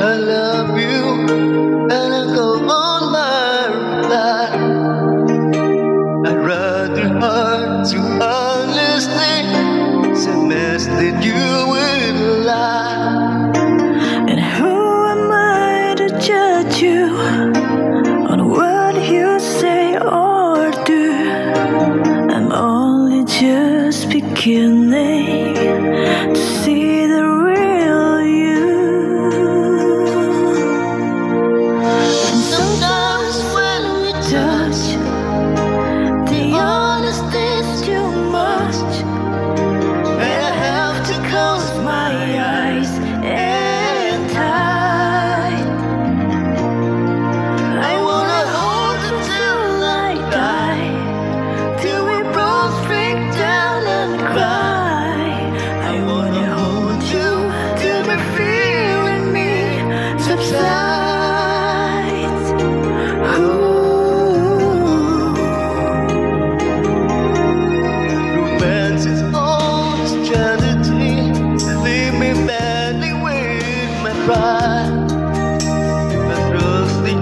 I love you, and I go on my reply. I'd rather hard to honestly suggest that you will lie. And who am I to judge you on what you say or do? I'm only just beginning to see the real you. And sometimes when we touch, the honesty's too much, and I have to close my eyes and hide. I wanna hold you till I die, till we both break down and cry. I wanna hold you till the fear in me subsides. Romance is all strategy, leave me badly with my pride. But trust the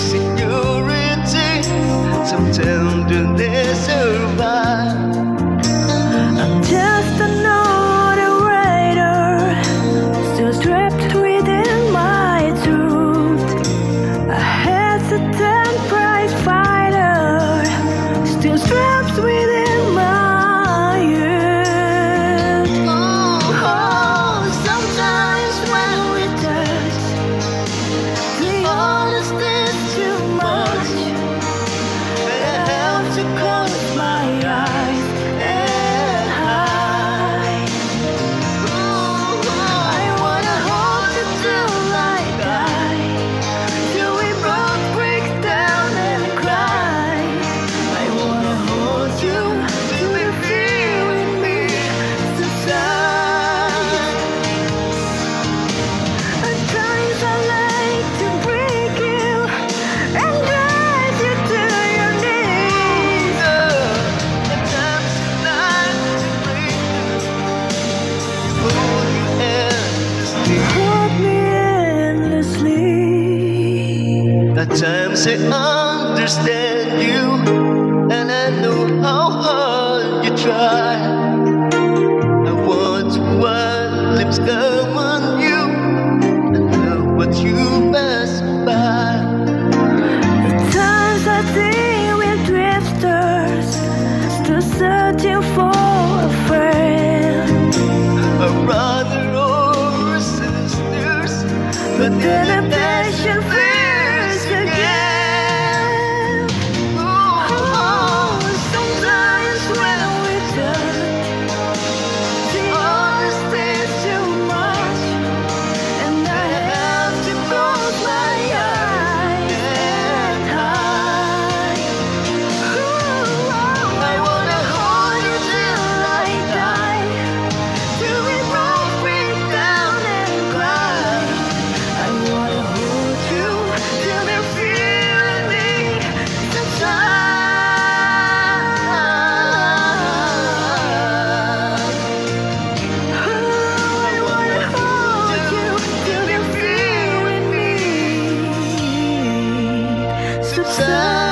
insecurity, some tenderness survive. I'm just another writer, still trapped within my truth. A hesitant prize fighter, still trapped within my youth. Oh, sometimes when we touch, the honesty's too much, and I have to close my eyes and hide. I wanna hold you till I die, till we both break down and cry. I wanna hold you till the fear in me subsides. At times I like to break you and drive you to your knees. At times tonight to break you, hold you endlessly. Hold me endlessly. At times I understand you, and I know how hard you try. I want to want lips come on you, and love what you pass by. At times I think we're drifters, still searching for a friend. A brother or sisters, but then a passion flares again. Oh, sometimes when we touch, the honesty's too much, and I have to close my eyes and hide. I wanna hold you till I die, till we both break down and cry. I wanna hold you till the fear in me subsides. I wanna hold you till the fear in me subsides.